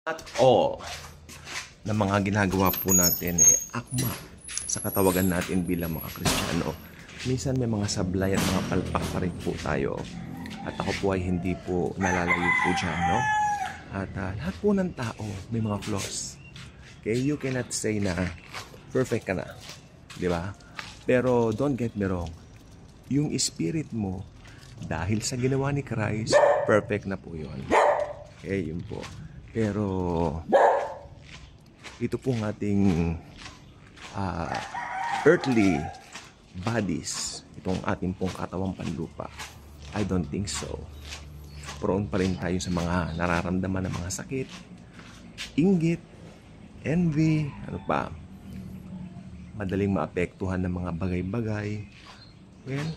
At all na mga ginagawa po natin akma sa katawagan natin bilang mga Kristiyano. Minsan may mga sablay at mga palpak pa rin po tayo. At ako po ay hindi po nalalayo po dyan, no? At lahat po ng tao may mga flaws. Okay, you cannot say na perfect ka na. Di ba? Pero don't get me wrong. Yung spirit mo, dahil sa ginawa ni Christ, perfect na po yun. Okay, yun po. Pero ito pong ating earthly bodies, itong ating pong katawang panlupa, I don't think so. Prone pa rin tayo sa mga nararamdaman ng mga sakit, inggit, envy, ano pa, madaling maapektuhan ng mga bagay-bagay. Well,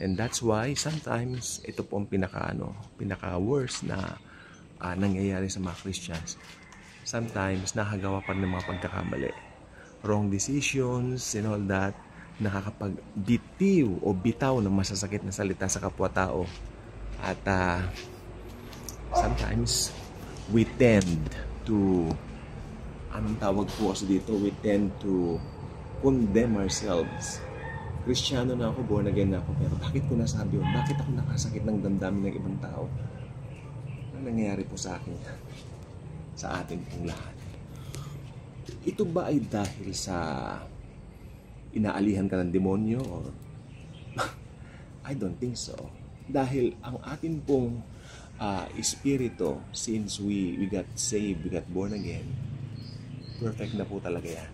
and that's why sometimes ito po ang pinaka-worst na nangyayari sa mga Christians. Sometimes nakagawa pa ng mga pagkakamali, wrong decisions and all that, nakakapag-bitiw o bitaw ng masasakit na salita sa kapwa-tao. At sometimes we tend to, anong tawag po kasi dito, we tend to condemn ourselves. Kristiyano na ako, born again na ako, pero bakit ko nasabi yun? Bakit ako nakasakit ng damdamin ng ibang tao? Ano nangyayari po sa akin? Sa atin pong lahat. Ito ba ay dahil sa inaalihan ka ng demonyo? Or I don't think so. Dahil ang atin pong espiritu, since we got saved, we got born again, perfect na po talaga yan.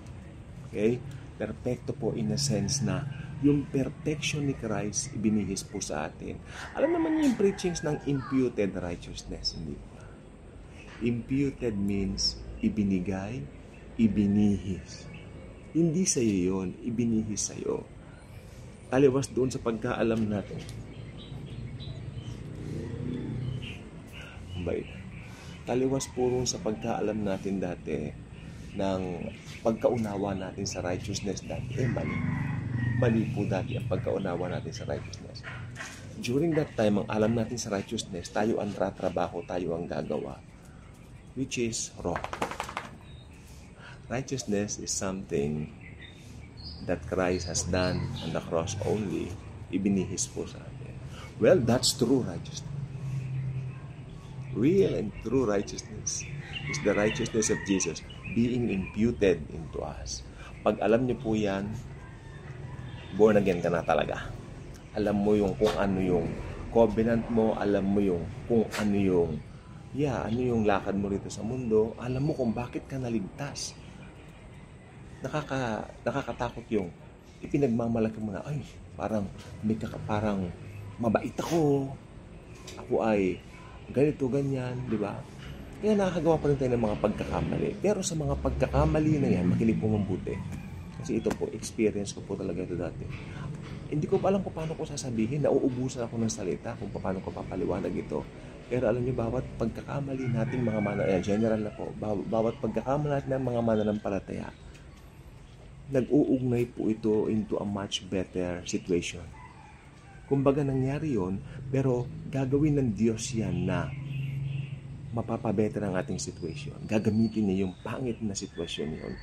Okay? Perfecto po in a sense na yung perfection ni Christ ibinihis po sa atin. Alam naman niyo yung preachings ng imputed righteousness, hindi ba? Imputed means ibinigay, ibinihis. Hindi sa iyo yun, ibinihis sa iyo. Taliwas doon sa pagkaalam natin. Taliwas po rin sa pagkaalam natin dati ng pagkaunawa natin sa righteousness dati. Mali po dati ang pagkaunawa natin sa righteousness. During that time, ang alam natin sa righteousness, tayo ang tatrabaho, tayo ang gagawa, which is wrong. Righteousness is something that Christ has done on the cross only. Ibinihis po sa atin. Well, that's true righteousness. Real and true righteousness is the righteousness of Jesus being imputed into us. Pag alam niyo po yan, born again ka na talaga. Alam mo yung kung ano yung covenant mo, alam mo yung kung ano yung ano yung lakad mo rito sa mundo, alam mo kung bakit ka naligtas. Nakakatakot yung ipinagmamalaki mo na, ay, parang mabait ako ay ganito, ganyan, di ba? Kaya nakakagawa pa rin tayo ng mga pagkakamali. Pero sa mga pagkakamali na yan, makinig po mabuti. Kasi ito po, experience ko po talaga ito dati. Hindi ko pa alam kung paano ko sasabihin. Nauubusan ako ng salita kung paano ko papaliwanag ito. Pero alam niyo, bawat pagkakamali nating mga general na po, bawat pagkakamali natin ng mga mananampalataya, nag-uugnay po ito into a much better situation. Kumbaga nangyari yon, pero gagawin ng Diyos yan na mapapabetter ang ating situation. Gagamitin niya yung pangit na sitwasyon yon.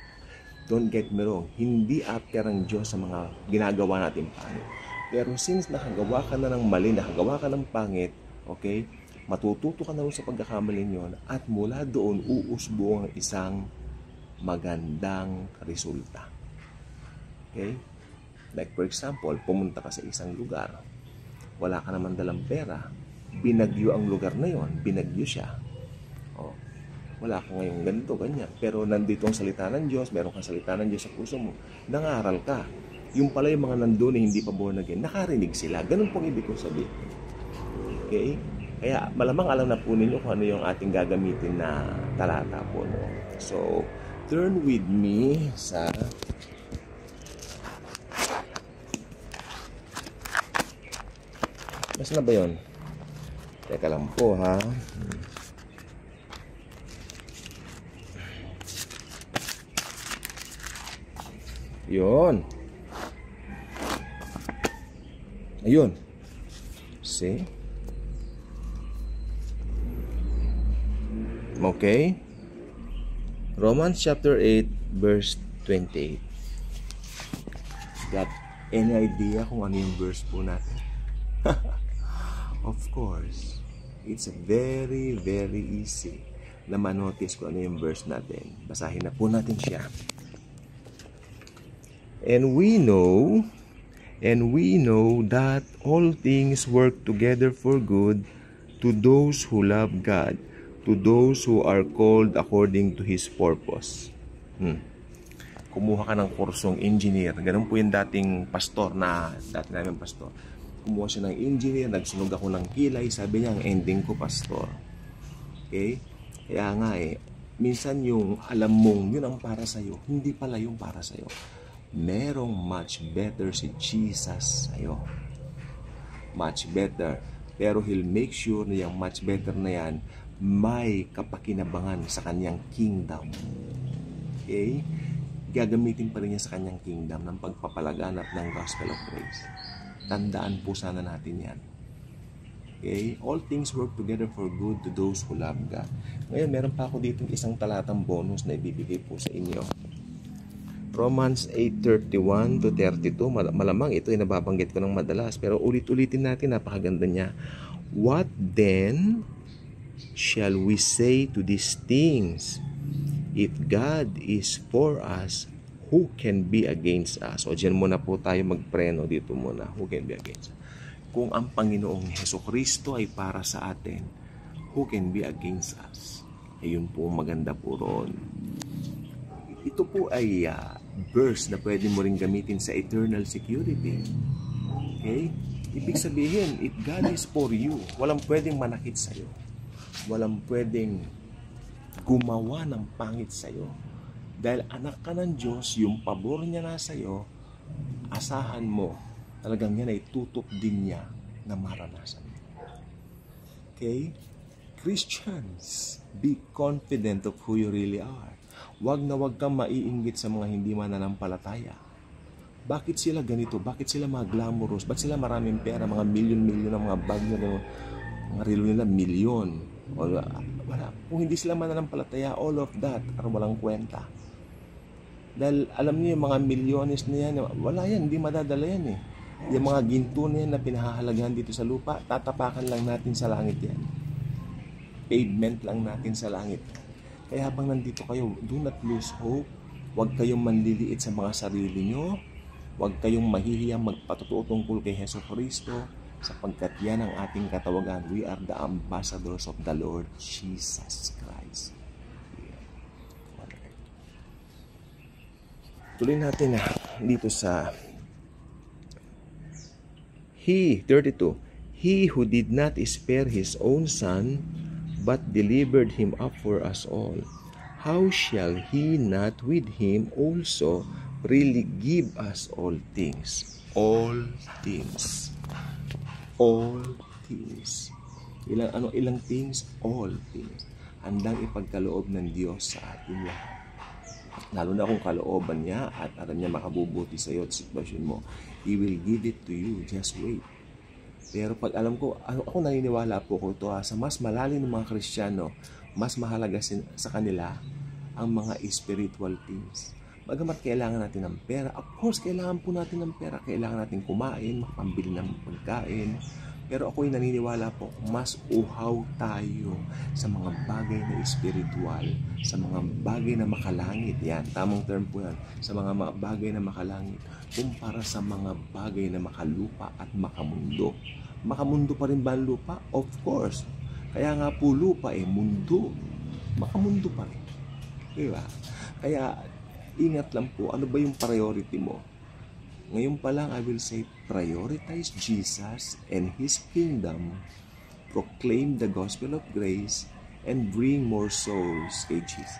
Don't get me wrong, hindi after ang Diyos sa mga ginagawa natin pangit. Pero since nakagawa ka na ng mali, nakagawa ka ng pangit, okay, matututo ka na rin sa pagkakamali yon at mula doon uusbo ang isang magandang resulta. Okay? Like for example, pumunta ka sa isang lugar, wala ka naman dalang pera, binagyo ang lugar na yon, binagyo siya. Oh, wala ka ngayong ganito, ganyan. Pero nandito ang salita ng Diyos, meron kang salita ng Diyos sa puso mo, nangaral ka. Yung pala yung mga nandun na hindi pa born again, nakarinig sila. Ganun pong ibig kong sabihin. Okay? Kaya malamang alam na po ninyo kung ano yung ating gagamitin na talata po. No? So, turn with me sa mas na ba yun? Teka lang po ha. Yun. Ayun. See? Okay? Romans chapter 8, verse 28. Got any idea kung ano yung verse po natin? Of course, it's very, very easy na manotice kung ano yung verse natin. Basahin na po natin siya. And we know that all things work together for good to those who love God, to those who are called according to His purpose. Kumuha ka ng kursong engineer. Ganun po yung dating pastor dati namin pastor. Kumuha siya ng engineer, nagsunog ako ng kilay, sabi niya, ang ending ko, pastor. Okay? Kaya nga minsan yung alam mong yun ang para sa'yo, hindi pala yung para sa'yo. Merong much better si Jesus sa'yo. Much better. Pero He'll make sure na yung much better na yan may kapakinabangan sa kanyang kingdom. Okay? Gagamitin pa rin niya sa kanyang kingdom ng pagpapalaganap ng gospel of grace. Tandaan po sana natin yan. Okay? All things work together for good to those who love God. Ngayon, meron pa ako dito isang talatang bonus na ibibigay po sa inyo. Romans 8:31 to 32. Malamang ito ay nababanggit ko ng madalas, pero ulit-ulitin natin, napakaganda niya. What then shall we say to these things? If God is for us, who can be against us? O dyan muna po tayo magpreno dito muna. Who can be against us? Kung ang Panginoong Hesukristo ay para sa atin, who can be against us? Ayun po, maganda po ron. Ito po ay verse na pwede mo rin gamitin sa eternal security. Okay? Ibig sabihin, if God is for you, walang pwedeng manakit sa'yo. Walang pwedeng gumawa ng pangit sa'yo. Dahil anak ka ng Diyos, yung pabor niya na sa'yo, asahan mo, talagang yan ay tutok din niya na maranasan. Okay? Christians, be confident of who you really are. Wag na wag kang maiinggit sa mga hindi mananampalataya. Bakit sila ganito? Bakit sila mga glamorous? Bakit sila maraming pera? Mga milyon-milyon ng mga bag nila, mga relo nila, milyon. Wala. Kung hindi sila mananampalataya, all of that, walang kwenta. Dahil alam niyo yung mga milyones na yan, wala yan, hindi madadala yan eh. Yung mga ginto na yan na pinahahalagahan dito sa lupa, tatapakan lang natin sa langit yan. Pavement lang natin sa langit. Kaya habang nandito kayo, do not lose hope. Huwag kayong manliliit sa mga sarili nyo. Huwag kayong mahihiyang magpatotoo tungkol kay Hesukristo, sapagkat yan ang ating katawagan. We are the ambassadors of the Lord Jesus Christ. Tuloy natin dito sa He, 32, He who did not spare His own Son, but delivered Him up for us all, how shall He not with Him also really give us all things? All things. All things. Ilang things? All things. Handang ipagkaloob ng Diyos sa atin lahat. Lalo na kung kalooban niya at alam niya makabubuti sa iyo at sitwasyon mo, He will give it to you. Just wait. Pero pag alam ko, ako naniniwala po ko ito sa mas malalim ng mga Kristiyano, mas mahalaga sa kanila ang mga spiritual things. Bagamat kailangan natin ng pera, of course, kailangan po natin ng pera. Kailangan natin kumain, makapambili ng pagkain. Pero ako'y naniniwala po, mas uhaw tayo sa mga bagay na spiritual, sa mga bagay na makalangit. Yan, tamang term po yan. Sa mga bagay na makalangit, kumpara sa mga bagay na makalupa at makamundo. Makamundo pa rin ba ang lupa? Of course. Kaya nga po lupa mundo. Makamundo pa rin. Diba? Kaya ingat lang po, ano ba yung priority mo? Ngayon pa lang, I will say, prioritize Jesus and His kingdom, proclaim the gospel of grace, and bring more souls kay Jesus.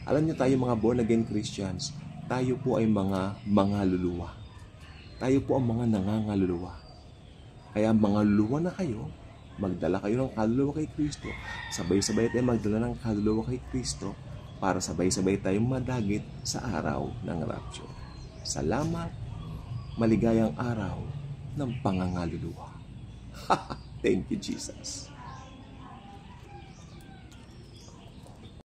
Alam niyo tayo mga born-again Christians, tayo po ay mga mangaluluwa. Tayo po ang mga nangangaluluwa. Kaya mangaluluwa na kayo, magdala kayo ng kaluluwa kay Kristo. Sabay-sabay tayo magdala ng kaluluwa kay Kristo para sabay-sabay tayong madagit sa araw ng rapture. Salamat. Maligayang araw ng pangangaluluwa. Thank you, Jesus.